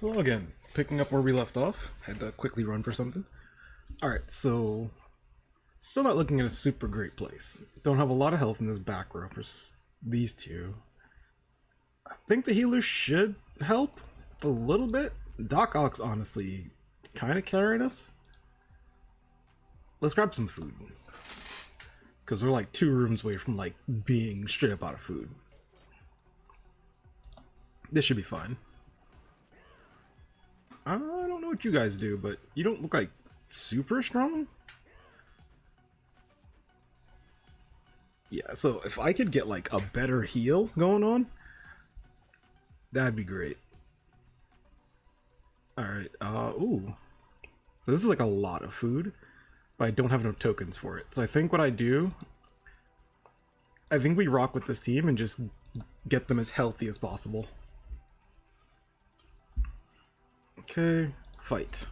Well, again, picking up where we left off. Had to quickly run for something. Alright, so... Still not looking at a super great place. Don't have a lot of health in this back row for these two. I think the healers should help a little bit. Doc Ock's honestly kind of carrying us. Let's grab some food. Because we're like 2 rooms away from like being straight up out of food. This should be fine. I don't know what you guys do, but you don't look like super strong. Yeah, so if I could get like a better heal going on, that'd be great. Alright, ooh. So this is like a lot of food, but I don't have no tokens for it. So I think what I do, I think we rock with this team and just get them as healthy as possible. Okay, fight.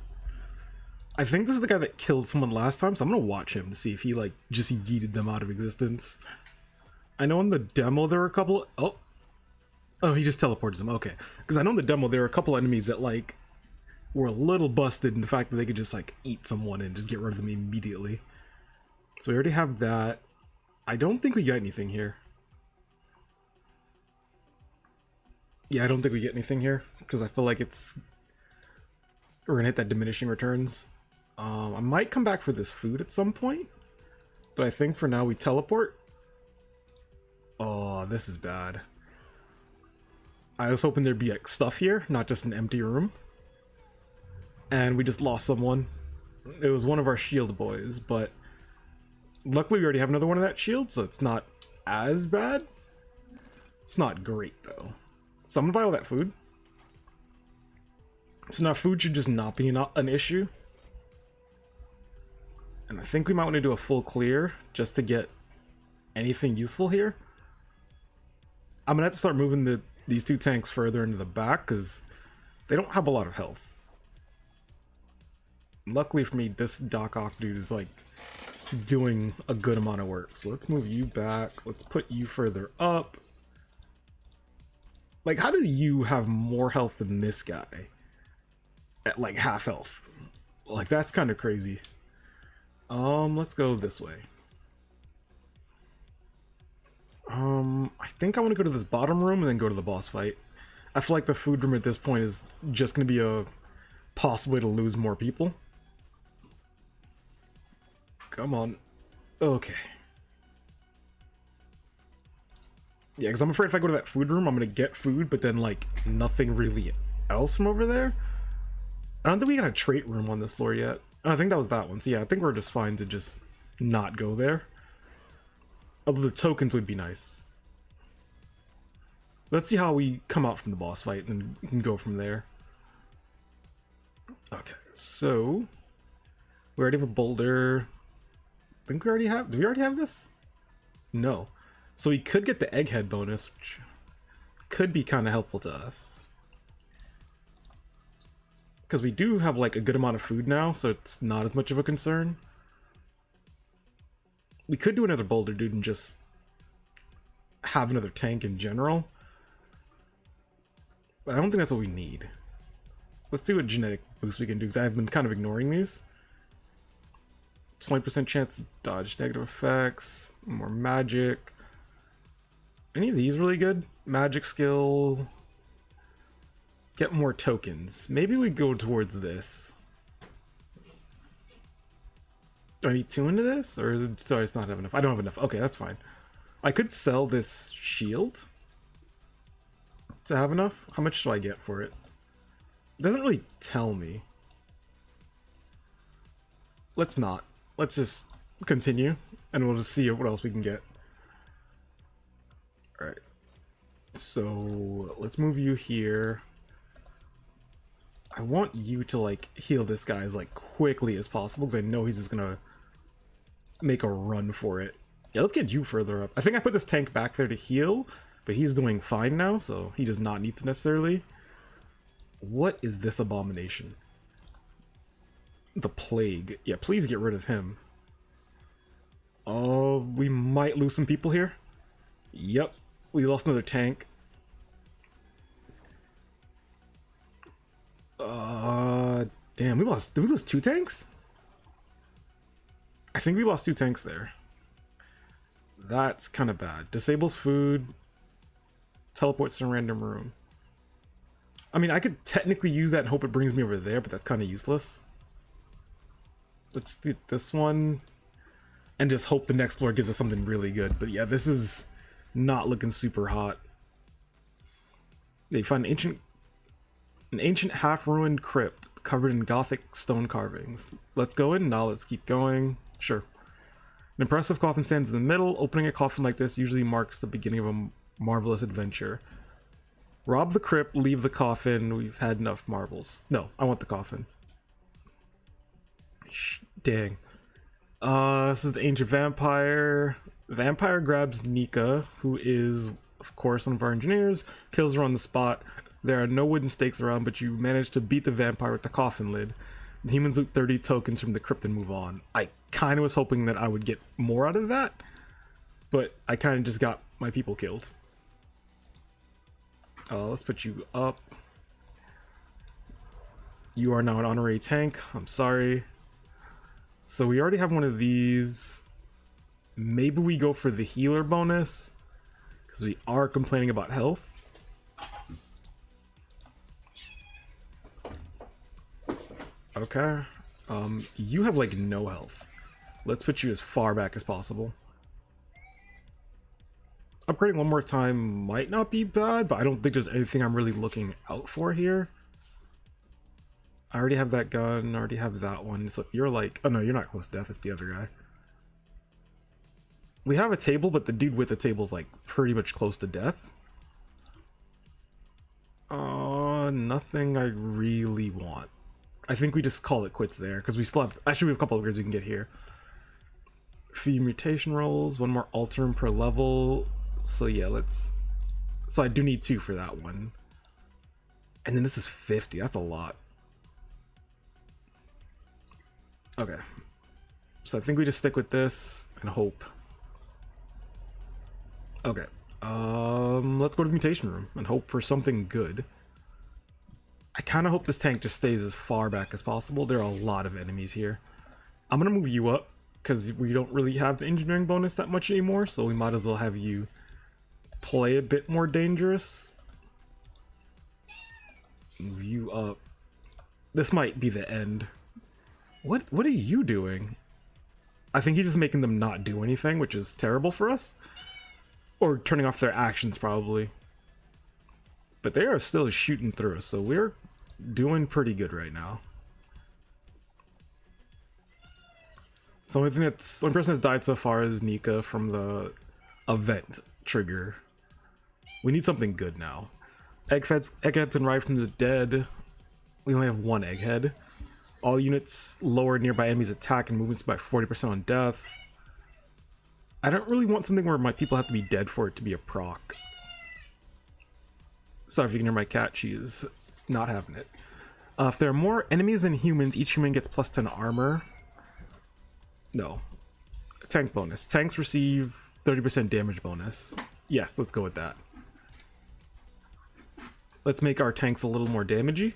I think this is the guy that killed someone last time, so I'm gonna watch him to see if he like just yeeted them out of existence. I know in the demo there were a couple. Oh, he just teleported them. Okay, because I know in the demo there were a couple enemies that like were a little busted in the fact that they could just like eat someone and just get rid of them immediately. So we already have that. I don't think we got anything here. Yeah, I don't think we get anything here because I feel like we're gonna hit that diminishing returns. I might come back for this food at some point, but I think for now we teleport. Oh, this is bad. I was hoping there'd be like stuff here, not just an empty room. And we just lost someone. It was one of our shield boys, but luckily we already have another one of that shield, so it's not as bad. It's not great though. So I'm gonna buy all that food. So now food should just not be an issue. And I think we might want to do a full clear just to get anything useful here. I'm gonna have to start moving these 2 tanks further into the back because they don't have a lot of health. Luckily for me, this Doc Ock dude is like doing a good amount of work. So let's move you back. Let's put you further up. Like, how do you have more health than this guy at like half health? Like, that's kind of crazy. Let's go this way. I think I want to go to this bottom room and then go to the boss fight. I feel like the food room at this point is just going to be a possible way to lose more people. Come on. Okay. Yeah, because I'm afraid if I go to that food room, I'm going to get food, but then, like, nothing really else from over there. I don't think we got a trait room on this floor yet. I think that was that one. So yeah, I think we're just fine to just not go there. Although the tokens would be nice. Let's see how we come out from the boss fight and we can go from there. Okay, so we already have a boulder. I think we already have. Do we already have this? No. So we could get the egghead bonus, which could be kind of helpful to us. Because we do have like a good amount of food now, so it's not as much of a concern. We could do another boulder dude and just have another tank in general. But I don't think that's what we need. Let's see what genetic boost we can do, because I've been kind of ignoring these. 20% chance to dodge negative effects, more magic. Any of these really good? Magic skill. Get more tokens. Maybe we go towards this. Do I need 2 into this? Or is it... Sorry, it's not have enough. I don't have enough. Okay, that's fine. I could sell this shield to have enough. How much do I get for it? It doesn't really tell me. Let's not. Let's just continue, and we'll just see what else we can get. Alright. So, let's move you here. I want you to, like, heal this guy as, like, quickly as possible, because I know he's just gonna make a run for it. Yeah, let's get you further up. I think I put this tank back there to heal, but he's doing fine now, so he does not need to necessarily. What is this abomination? The plague. Yeah, please get rid of him. Oh, we might lose some people here. Yep, we lost another tank. Damn, we lost. Did we lose 2 tanks? I think we lost 2 tanks there. That's kind of bad. Disables food. Teleports to a random room. I mean, I could technically use that and hope it brings me over there, but that's kind of useless. Let's do this one. And just hope the next floor gives us something really good. But yeah, this is not looking super hot. They find an ancient half-ruined crypt covered in Gothic stone carvings. Let's go in. Now let's keep going. Sure. An impressive coffin stands in the middle. Opening a coffin like this usually marks the beginning of a marvelous adventure. Rob the crypt, leave the coffin. We've had enough marbles. No, I want the coffin. Dang. This is the ancient vampire. Vampire grabs Nika, who is, of course, one of our engineers, kills her on the spot. There are no wooden stakes around, but you manage to beat the vampire with the coffin lid. The humans loot 30 tokens from the crypt and move on. I kind of was hoping that I would get more out of that, but I kind of just got my people killed. Let's put you up. You are now an honorary tank. I'm sorry. So we already have one of these. Maybe we go for the healer bonus, because we are complaining about health. Okay. You have like no health. Let's put you as far back as possible. Upgrading one more time might not be bad, but I don't think there's anything I'm really looking out for here. I already have that gun, I already have that one, so you're like... Oh no, you're not close to death, it's the other guy. We have a table, but the dude with the table is like pretty much close to death. Nothing I really want. I think we just call it quits there, because we still have... Actually, we have a couple of upgrades we can get here. Few mutation rolls, one more alter per level. So yeah, let's... So I do need 2 for that one. And then this is 50, that's a lot. Okay. So I think we just stick with this and hope. Okay. Let's go to the mutation room and hope for something good. I kind of hope this tank just stays as far back as possible. There are a lot of enemies here. I'm going to move you up because we don't really have the engineering bonus that much anymore, so we might as well have you play a bit more dangerous. Move you up. This might be the end. What are you doing? I think he's just making them not do anything, which is terrible for us. Or turning off their actions, probably. But they are still shooting through us, so we're doing pretty good right now. So I think that's one person that's died so far is Nika from the event trigger. We need something good now. Eggheads arrived from the dead. We only have 1 egghead. All units lower nearby enemies attack and movements by 40% on death. I don't really want something where my people have to be dead for it to be a proc. Sorry if you can hear my cat, she is not having it. If there are more enemies than humans, each human gets plus 10 armor. No. Tank bonus. Tanks receive 30% damage bonus. Yes, let's go with that. Let's make our tanks a little more damagey,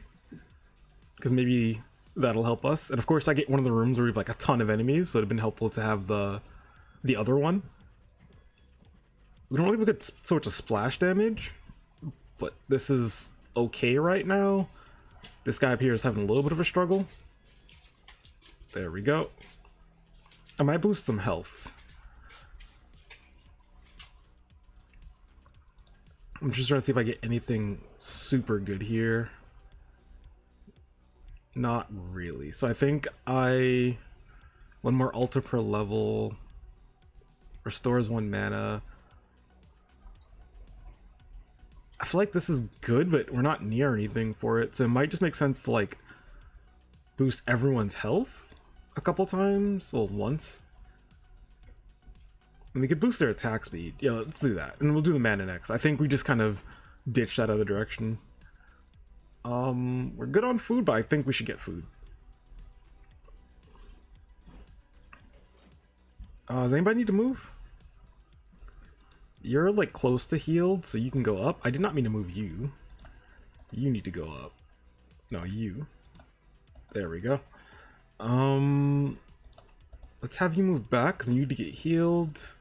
because maybe that'll help us. And of course I get one of the rooms where we have like a ton of enemies, so it'd have been helpful to have the other one. We don't really get so much of splash damage, but this is okay right now. This guy up here is having a little bit of a struggle. There we go. I might boost some health. I'm just trying to see if I get anything super good here. Not really. So I think one more altar per level. Restores 1 mana. I feel like this is good, but we're not near anything for it. So it might just make sense to like boost everyone's health a couple times. Well, once. And we could boost their attack speed. Yeah, let's do that. And we'll do the mana next. I think we just kind of ditched that other direction. We're good on food, but I think we should get food. Does anybody need to move? You're like close to healed, so you can go up. I did not mean to move you. You need to go up. No, you. There we go. Let's have you move back because you need to get healed.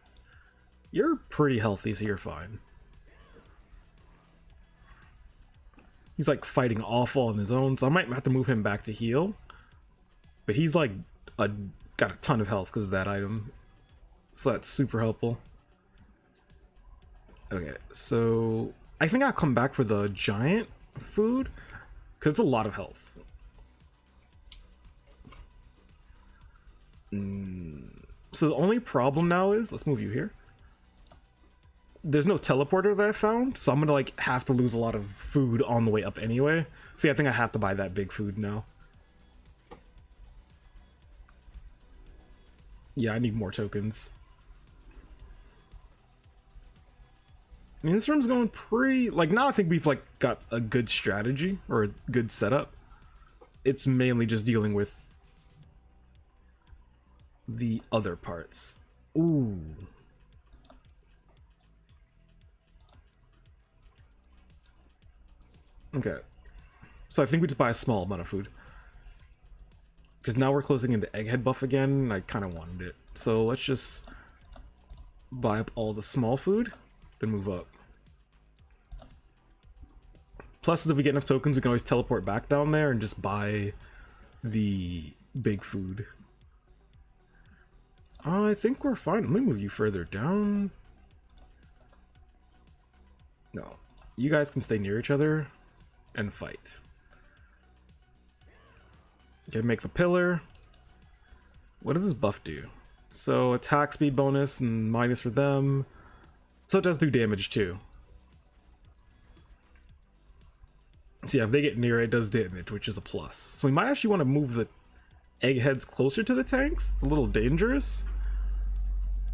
You're pretty healthy, so you're fine. He's like fighting awful on his own, so I might have to move him back to heal. But he's like got a ton of health because of that item. So that's super helpful. Okay, so I think I'll come back for the giant food because it's a lot of health. So the only problem now is, let's move you here. There's no teleporter that I found, so I'm gonna like have to lose a lot of food on the way up anyway. See, I think I have to buy that big food now. Yeah, I need more tokens. I mean, this room's going pretty... Like, now I think we've, like, got a good strategy, or a good setup. It's mainly just dealing with the other parts. Ooh. Okay. So I think we just buy a small amount of food. Because now we're closing in the egghead buff again, and I kind of wanted it. So let's just buy up all the small food, then move up. Plus, if we get enough tokens, we can always teleport back down there and just buy the big food. I think we're fine. Let me move you further down. No. You guys can stay near each other and fight. Okay, make the pillar. What does this buff do? So attack speed bonus and minus for them. So it does do damage too. So yeah, if they get near it, it does damage, which is a plus. So we might actually want to move the eggheads closer to the tanks. It's a little dangerous.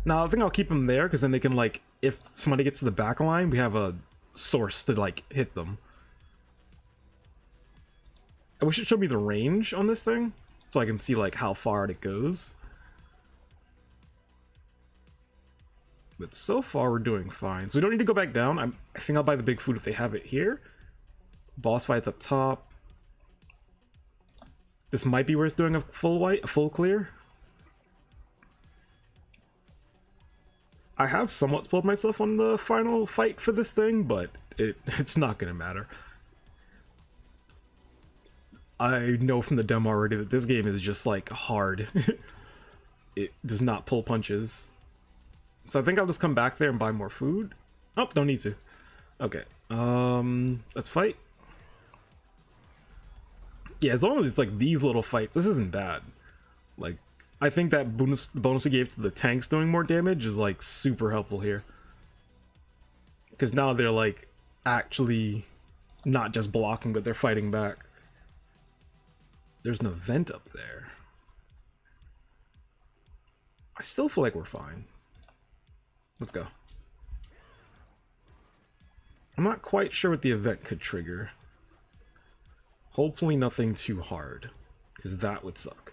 Now, I think I'll keep them there, because then they can, like, if somebody gets to the back line, we have a source to, like, hit them. I wish it showed me the range on this thing, so I can see, like, how far it goes. But so far, we're doing fine. So we don't need to go back down. I think I'll buy the big food if they have it here. Boss fights up top. This might be worth doing a full clear. I have somewhat spoiled myself on the final fight for this thing, but it's not gonna matter. I know from the demo already that this game is just like hard. It does not pull punches. So I think I'll just come back there and buy more food. Oh, don't need to. Okay. Let's fight. Yeah, as long as it's like these little fights, this isn't bad. Like, I think that bonus we gave to the tanks doing more damage is like super helpful here. Because now they're like actually not just blocking, but they're fighting back. There's an event up there. I still feel like we're fine. Let's go. I'm not quite sure what the event could trigger. Hopefully nothing too hard, because that would suck.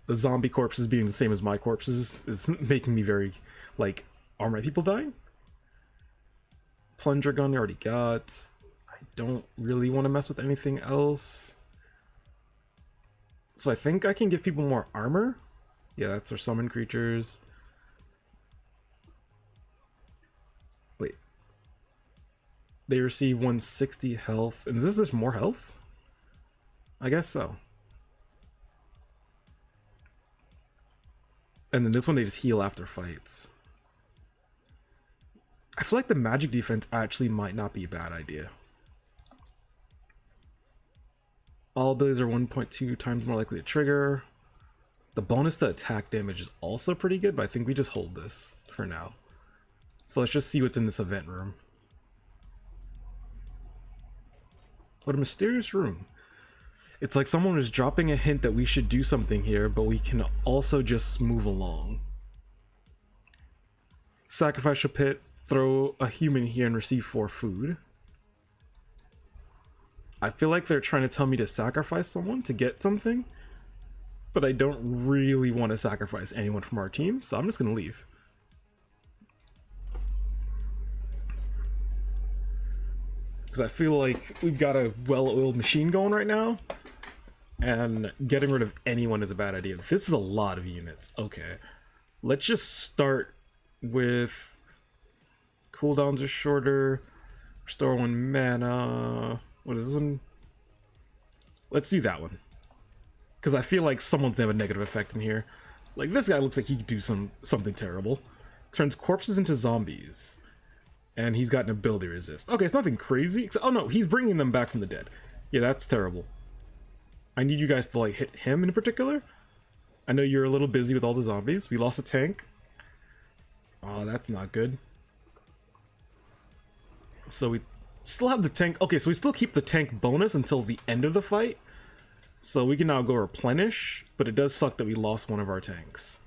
The zombie corpses being the same as my corpses is making me very, like, are my people dying? Plunger gun I already got. I don't really want to mess with anything else. So I think I can give people more armor. Yeah, that's our summon creatures. Wait. They receive 160 health. And is this just more health? I guess so. And then this one they just heal after fights. I feel like the magic defense actually might not be a bad idea. All abilities are 1.2 times more likely to trigger. The bonus to attack damage is also pretty good, but I think we just hold this for now. So let's just see what's in this event room. What a mysterious room. It's like someone was dropping a hint that we should do something here, but we can also just move along. Sacrifice a pit, throw a human here and receive 4 food. I feel like they're trying to tell me to sacrifice someone to get something, but I don't really want to sacrifice anyone from our team, so I'm just going to leave. Because I feel like we've got a well-oiled machine going right now. and getting rid of anyone is a bad idea. This is a lot of units. Okay, let's just start with cooldowns are shorter. Restore 1 mana. What is this one? Let's do that one, because I feel like someone's gonna have a negative effect in here. Like, this guy looks like he could do something terrible. Turns corpses into zombies. And he's got an ability resist. Okay, it's nothing crazy. Oh no, he's bringing them back from the dead. Yeah, that's terrible. I need you guys to, like, hit him in particular. I know you're a little busy with all the zombies. We lost a tank. Oh, that's not good. So we still have the tank. Okay, so we still keep the tank bonus until the end of the fight. So we can now go replenish, but it does suck that we lost one of our tanks.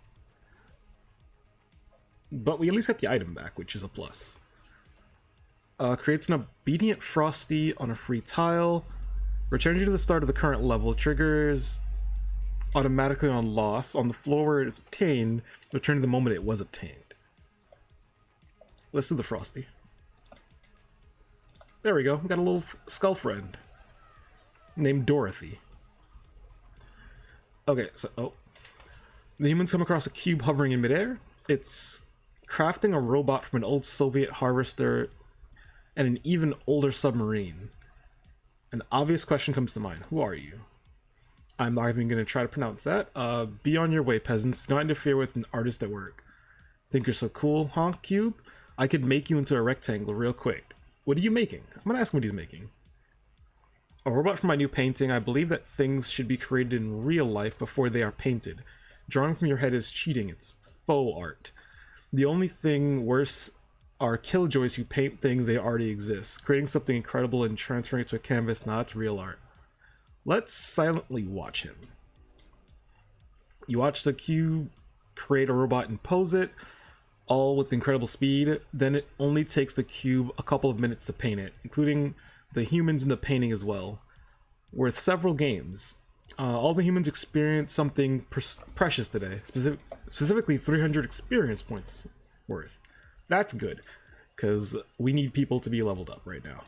But we at least got the item back, which is a plus. Creates an obedient Frosty on a free tile. Returns you to the start of the current level. Triggers automatically on loss. On the floor where it is obtained, return to the moment it was obtained. Let's do the Frosty. There we go. We got a little skull friend named Dorothy. Okay, so the humans come across a cube hovering in midair. It's crafting a robot from an old Soviet harvester and an even older submarine. An obvious question comes to mind. Who are you? I'm not even going to try to pronounce that. Be on your way, peasants. Do not interfere with an artist at work. Think you're so cool, huh, cube? I could make you into a rectangle real quick. What are you making? I'm going to ask him what he's making. A robot for my new painting. I believe that things should be created in real life before they are painted. Drawing from your head is cheating. It's faux art. The only thing worse are killjoys who paint things they already exist. Creating something incredible and transferring it to a canvas, nah, it's real art. Let's silently watch him. You watch the cube create a robot and pose it, all with incredible speed. Then it only takes the cube a couple of minutes to paint it, including the humans in the painting as well. Worth several games. All the humans experience something precious today, specifically 300 experience points worth. That's good, because we need people to be leveled up right now.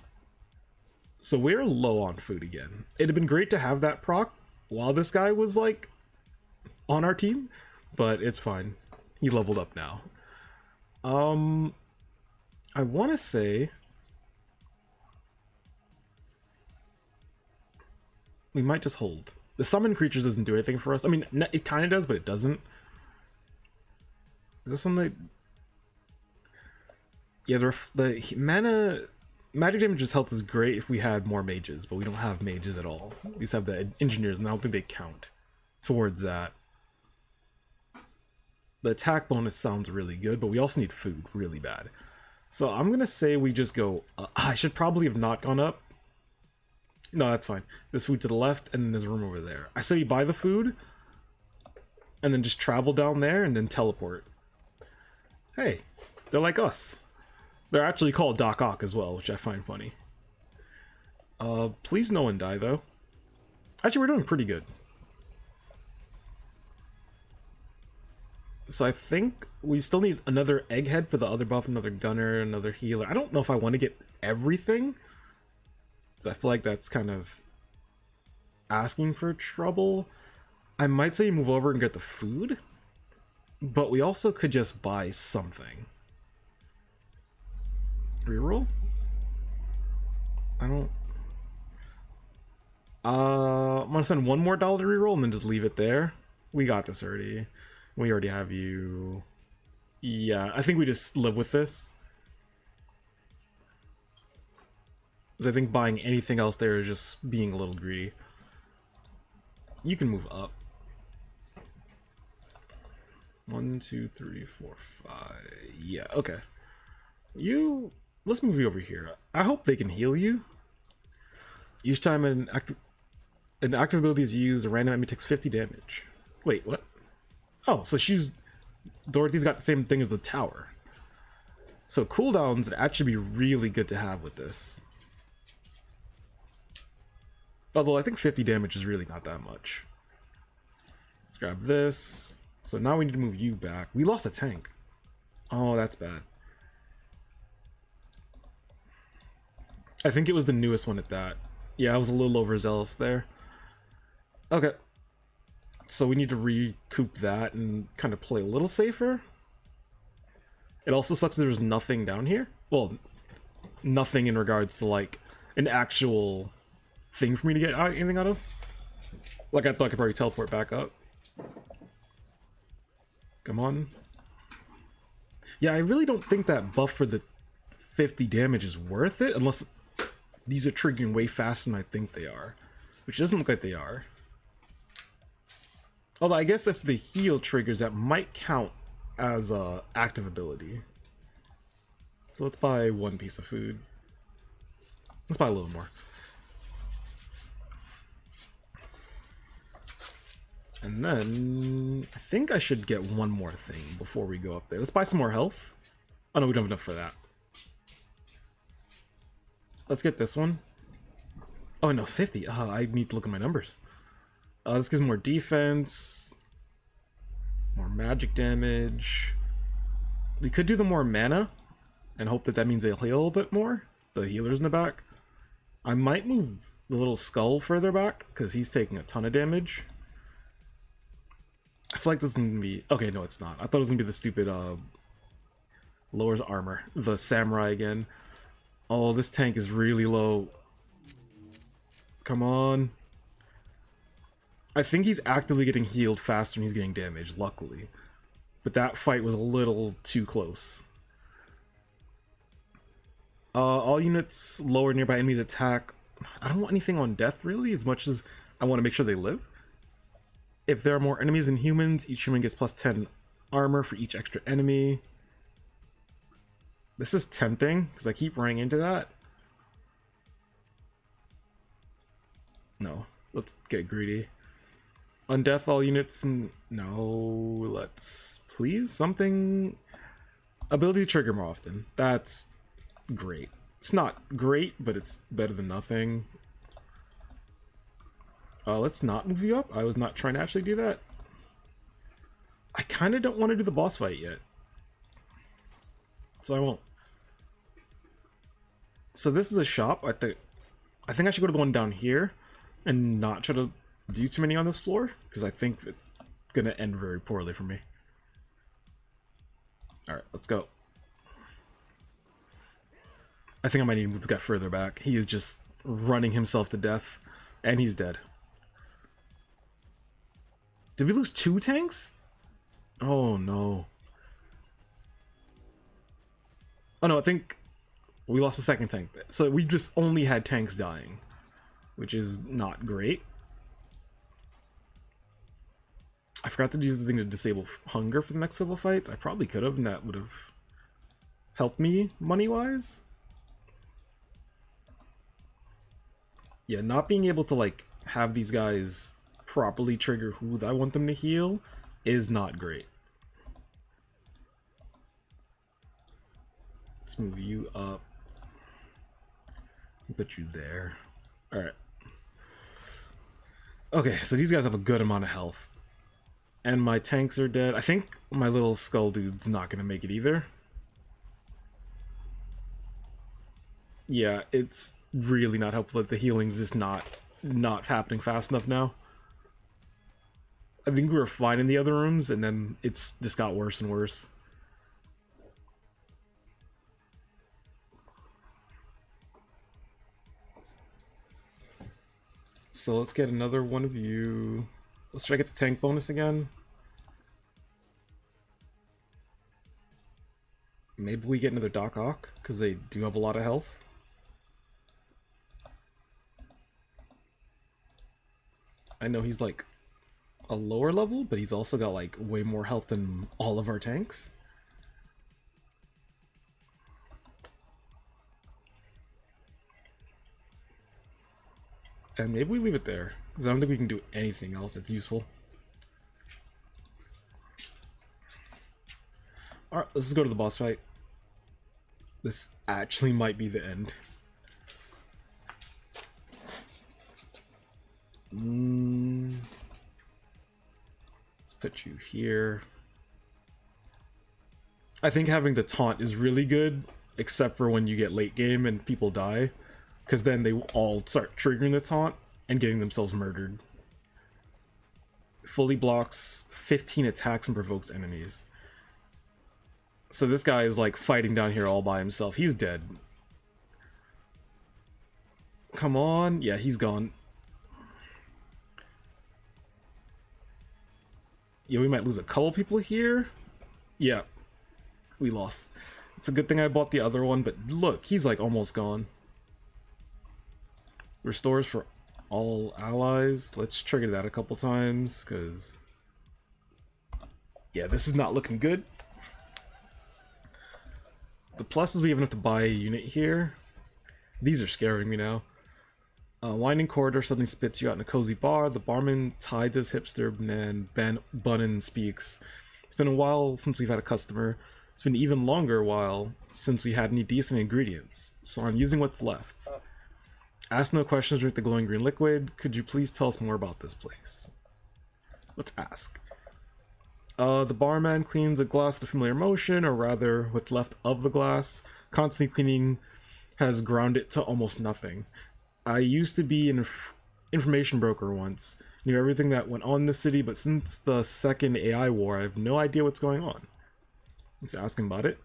So we're low on food again. It'd have been great to have that proc while this guy was, like, on our team, but it's fine. He leveled up now. I want to say we might just hold. The summon creatures doesn't do anything for us. I mean, it kind of does, but it doesn't. Is this one the... Yeah, the mana... Magic damage's health is great if we had more mages, but we don't have mages at all. We just have the engineers, and I don't think they count towards that. The attack bonus sounds really good, but we also need food really bad. So I'm going to say we just go... I should probably have not gone up. No, that's fine. There's food to the left, and then there's a room over there. I say we buy the food, and then just travel down there, and then teleport. Hey, they're like us. They're actually called Doc Ock as well, which I find funny. Please no one die, though. Actually, we're doing pretty good. So I think we still need another egghead for the other buff, another gunner, another healer. I don't know if I want to get everything, because I feel like that's kind of asking for trouble. I might say move over and get the food, but we also could just buy something. Reroll? I don't... I'm gonna send one more dollar to reroll and then just leave it there. We got this already. We already have you. Yeah, I think we just live with this. Because I think buying anything else there is just being a little greedy. You can move up. 1, 2, 3, 4, 5. Yeah, okay. Let's move you over here. I hope they can heal you. Each time an active ability is used, a random enemy takes 50 damage. Wait, what? Oh, so Dorothy's got the same thing as the tower. So cooldowns would actually be really good to have with this. Although I think 50 damage is really not that much. Let's grab this. So now we need to move you back. We lost a tank. Oh, that's bad. I think it was the newest one at that. Yeah, I was a little overzealous there. Okay. So we need to recoup that and kind of play a little safer. It also sucks there's nothing down here. Well, nothing in regards to like an actual thing for me to get anything out of. Like I thought I could probably teleport back up. Come on. Yeah, I really don't think that buff for the 50 damage is worth it unless these are triggering way faster than I think they are. Which doesn't look like they are. Although I guess if the heal triggers, that might count as a active ability. So let's buy one piece of food. Let's buy a little more. And then I think I should get one more thing before we go up there. Let's buy some more health. Oh no, we don't have enough for that. Let's get this one. Oh no, 50. I need to look at my numbers. This gives more defense. More magic damage. We could do the more mana and hope that that means they'll heal a little bit more. The healers in the back. I might move the little skull further back because he's taking a ton of damage. I feel like this is gonna be... Okay, no, it's not. I thought it was gonna be the stupid, lowers armor. The samurai again. Oh, this tank is really low. Come on. I think he's actively getting healed faster than he's getting damaged, luckily. But that fight was a little too close. All units lower nearby enemies attack. I don't want anything on death, really, as much as I want to make sure they live. If there are more enemies than humans, each human gets plus 10 armor for each extra enemy. This is tempting, because I keep running into that. No, let's get greedy. On death, all units... No, let's... Please? Something... Ability to trigger more often. That's great. It's not great, but it's better than nothing. Let's not move you up. I was not trying to actually do that. I kind of don't want to do the boss fight yet. So I won't. So this is a shop. I think I should go to the one down here and not try to do too many on this floor, because I think it's gonna end very poorly for me. Alright, let's go. I think I might need to move the guy further back. He is just running himself to death, and he's dead. Did we lose 2 tanks? Oh no. Oh no, I think we lost a second tank. So we just only had tanks dying, which is not great. I forgot to use the thing to disable hunger for the next level fights. I probably could have, and that would have helped me money-wise. Yeah, not being able to, like, have these guys properly trigger who I want them to heal is not great. Let's move you up. Put you there. Alright. Okay, so these guys have a good amount of health. And my tanks are dead. I think my little skull dude's not going to make it either. Yeah, it's really not helpful that the healing's just not happening fast enough now. I think we were fine in the other rooms, and then it's just got worse and worse. So let's get another one of you. Let's try to get the tank bonus again. Maybe we get another Doc Ock, because they do have a lot of health. I know he's like a lower level, but he's also got like way more health than all of our tanks. And maybe we leave it there, because I don't think we can do anything else that's useful. Alright, let's just go to the boss fight. This actually might be the end. Let's put you here. I think having the taunt is really good, except for when you get late game and people die, because then they all start triggering the taunt and getting themselves murdered. fully blocks 15 attacks and provokes enemies. So this guy is like fighting down here all by himself. He's dead. Come on. Yeah, he's gone. Yeah, we might lose a couple people here. Yeah, we lost. It's a good thing I bought the other one, but look, he's like almost gone. Restores for all allies. Let's trigger that a couple times, because yeah, this is not looking good. The plus is we have enough to buy a unit here. These are scaring me now. Winding corridor suddenly spits you out in a cozy bar. The barman tides his hipster man Bunnin speaks. It's been a while since we've had a customer. It's been even longer while since we had any decent ingredients, so I'm using what's left. Ask no questions, drink the glowing green liquid. Could you please tell us more about this place? Let's ask. The barman cleans a glass with a familiar motion, or rather, what's left of the glass. Constantly cleaning has ground it to almost nothing. I used to be an information broker once. Knew everything that went on in the city, but since the second AI war, I have no idea what's going on. Let's ask him about it.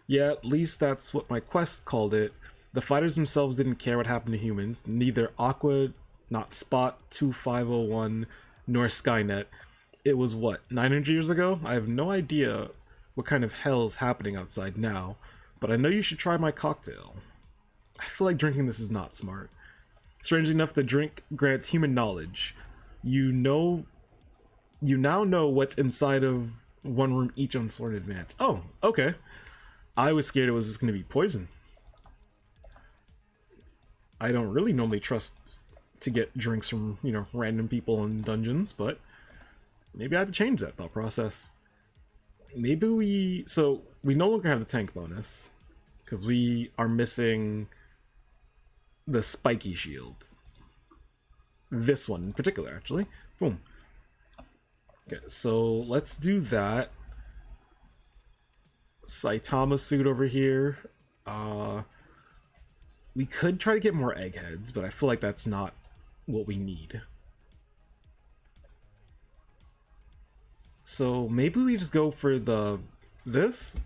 Yeah, at least that's what my quest called it. The fighters themselves didn't care what happened to humans. Neither Aqua, not Spot 2501, nor Skynet. It was what, 900 years ago? I have no idea what kind of hell is happening outside now, but I know you should try my cocktail. I feel like drinking this is not smart. Strangely enough, the drink grants human knowledge. You now know what's inside of one room each on sort in advance. Oh, okay. I was scared it was just going to be poison. I don't really normally trust to get drinks from, you know, random people in dungeons, but maybe I have to change that thought process. Maybe so we no longer have the tank bonus, because we are missing the spiky shield. This one in particular, actually. Boom. Okay, so let's do that. Saitama suit over here. We could try to get more eggheads, but I feel like that's not what we need. So maybe we just go for this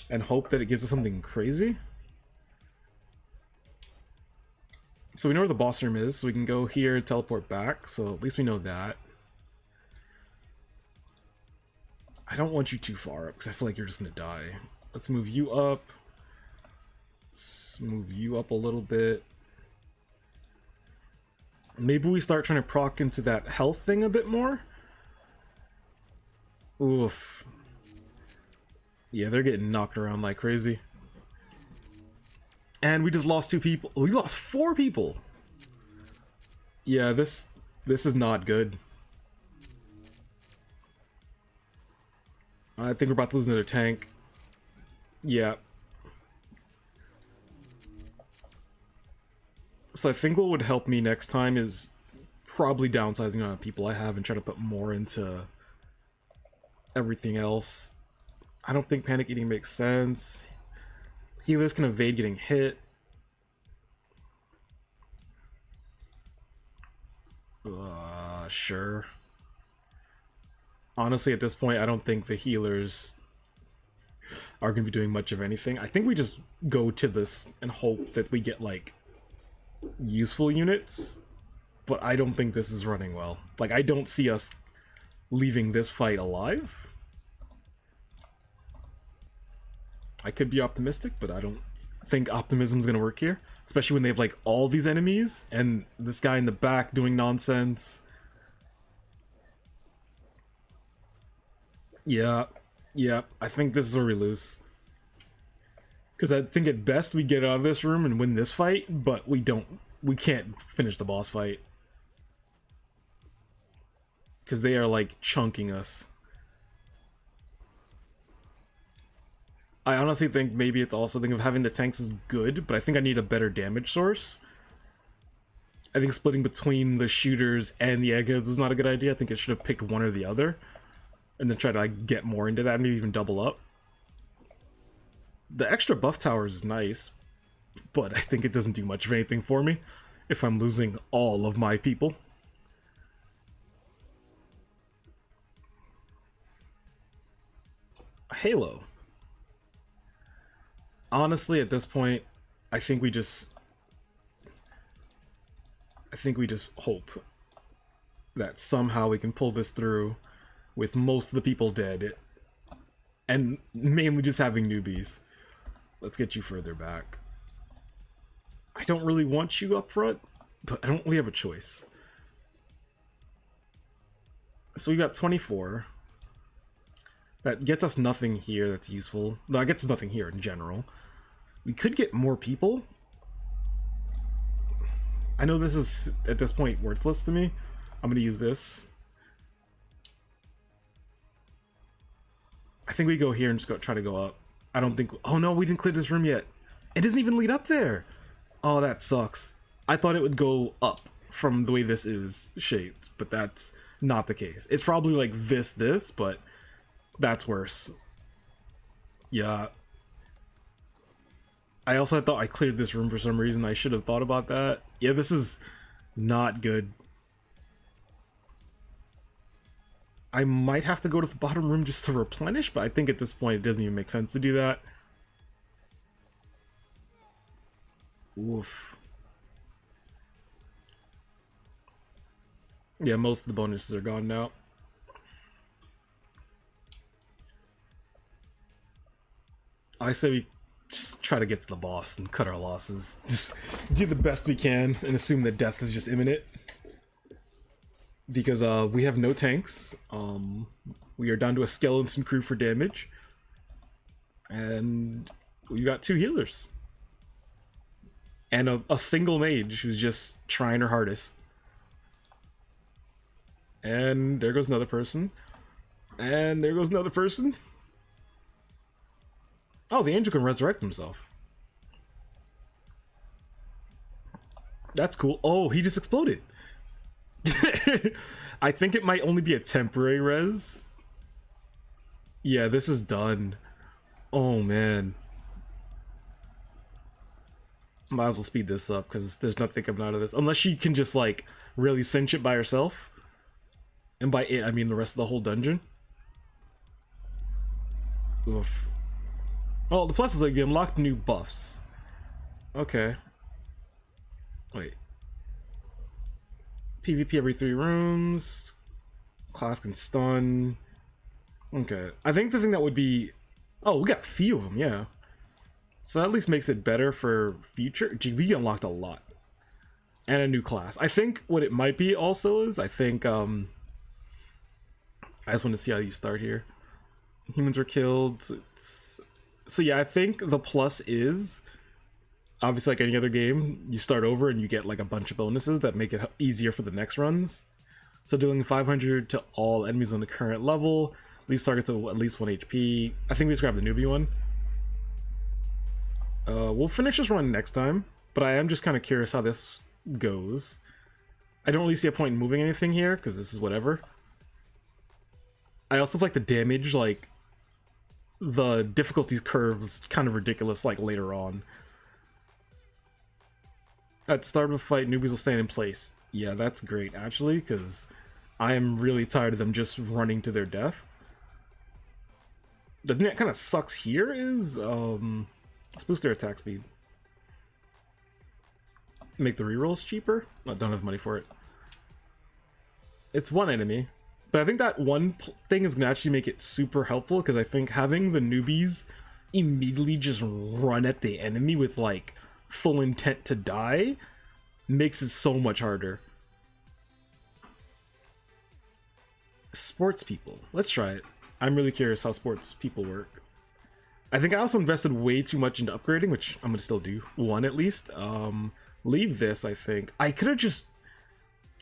and hope that it gives us something crazy. So we know where the boss room is, so we can go here, teleport back, so at least we know that. I don't want you too far up, because I feel like you're just gonna die. Let's move you up. Let's move you up a little bit. Maybe we start trying to proc into that health thing a bit more. Oof. Yeah, they're getting knocked around like crazy. And we just lost 2 people. We lost 4 people! Yeah, this is not good. I think we're about to lose another tank. Yeah. So I think what would help me next time is probably downsizing the amount of people I have and try to put more into everything else. I don't think panic eating makes sense. Healers can evade getting hit. Sure. Honestly, at this point, I don't think the healers are going to be doing much of anything. I think we just go to this and hope that we get, like, useful units. But I don't think this is running well. Like, I don't see us leaving this fight alive. I could be optimistic, but I don't think optimism's gonna work here. Especially when they have, like, all these enemies, and this guy in the back doing nonsense. Yeah, I think this is where we lose. Because I think at best we get out of this room and win this fight, but we can't finish the boss fight. Because they are, like, chunking us. I honestly think maybe it's also the thing of having the tanks is good, but I think I need a better damage source. I think splitting between the shooters and the eggheads was not a good idea. I think it should have picked one or the other. And then try to, like, get more into that, maybe even double up. The extra buff tower is nice, but I think it doesn't do much of anything for me if I'm losing all of my people. Halo. Honestly, at this point, I think we just hope that somehow we can pull this through with most of the people dead and mainly just having newbies. Let's get you further back. I don't really want you up front, but I don't really have a choice. So we got 24. That gets us nothing here that's useful. No, it gets us nothing here in general. We could get more people. I know this is, at this point, worthless to me. I'm going to use this. I think we go here and just try to go up. I don't think... Oh no, we didn't clear this room yet. It doesn't even lead up there. Oh, that sucks. I thought it would go up from the way this is shaped, but that's not the case. It's probably like this, but that's worse. Yeah. I also thought I cleared this room for some reason. I should have thought about that. Yeah, this is not good. I might have to go to the bottom room just to replenish, but I think at this point it doesn't even make sense to do that. Oof. Yeah, most of the bonuses are gone now. I say we just try to get to the boss and cut our losses. Just do the best we can and assume that death is just imminent. Because we have no tanks. We are down to a skeleton crew for damage. And we got 2 healers. And a single mage who's just trying her hardest. And there goes another person. And there goes another person. Oh, the angel can resurrect himself. That's cool. Oh, he just exploded. I think it might only be a temporary res. Yeah, this is done. Oh, man. Might as well speed this up, because there's nothing coming out of this. Unless she can just, like, really cinch it by herself. And by it, I mean the rest of the whole dungeon. Oof. Oh, the plus is like you unlocked new buffs. Okay. Wait. PvP every 3 rooms. Class can stun. Okay. I think the thing that would be... Oh, we got a few of them, yeah. So that at least makes it better for future... Gee, we unlocked a lot. And a new class. I think what it might be also is, I think, I just want to see how you start here. Humans are killed. So yeah, I think the plus is, obviously like any other game, you start over and you get like a bunch of bonuses that make it easier for the next runs. So doing 500 to all enemies on the current level, leaves targets of at least 1 HP. I think we just grab the newbie one. We'll finish this run next time, but I am just kind of curious how this goes. I don't really see a point in moving anything here, because this is whatever. I also like the damage, like, the difficulty curve's kind of ridiculous, like, later on. At the start of a fight, newbies will stand in place. Yeah, that's great, actually, because I am really tired of them just running to their death. The thing that kind of sucks here is, let's boost their attack speed. Make the rerolls cheaper? I don't have money for it. It's one enemy. But I think that one thing is going to actually make it super helpful, because I think having the newbies immediately just run at the enemy with, like, full intent to die makes it so much harder. Sports people. Let's try it. I'm really curious how sports people work. I think I also invested way too much into upgrading, which I'm going to still do. 1 at least. Leave this, I think. I could have just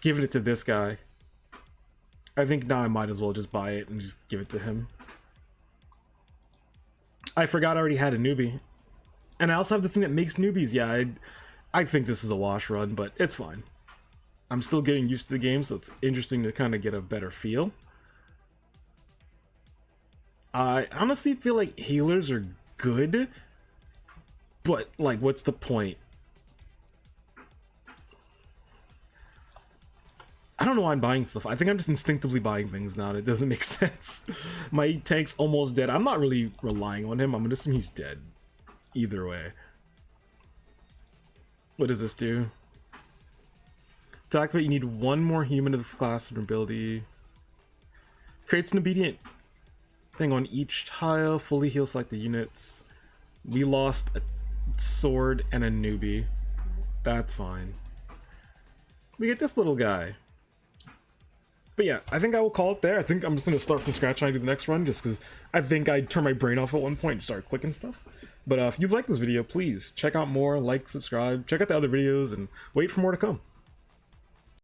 given it to this guy. I think now I might as well just buy it and just give it to him. I forgot I already had a newbie. And I also have the thing that makes newbies. Yeah, I think this is a wash run, but it's fine. I'm still getting used to the game, so it's interesting to kind of get a better feel. I honestly feel like healers are good, but, like, what's the point? I don't know why I'm buying stuff. I think I'm just instinctively buying things now. It doesn't make sense. My tank's almost dead. I'm not really relying on him. I'm gonna assume he's dead. Either way. What does this do? To activate, you need one more human of the class and ability. Creates an obedient thing on each tile. Fully heals select the units. We lost a sword and a newbie. That's fine. We get this little guy. But yeah, I think I will call it there. I think I'm just going to start from scratch trying to do the next run, just because I think I turned my brain off at one point and started clicking stuff. But if you've liked this video, please check out more, like, subscribe, check out the other videos, and wait for more to come.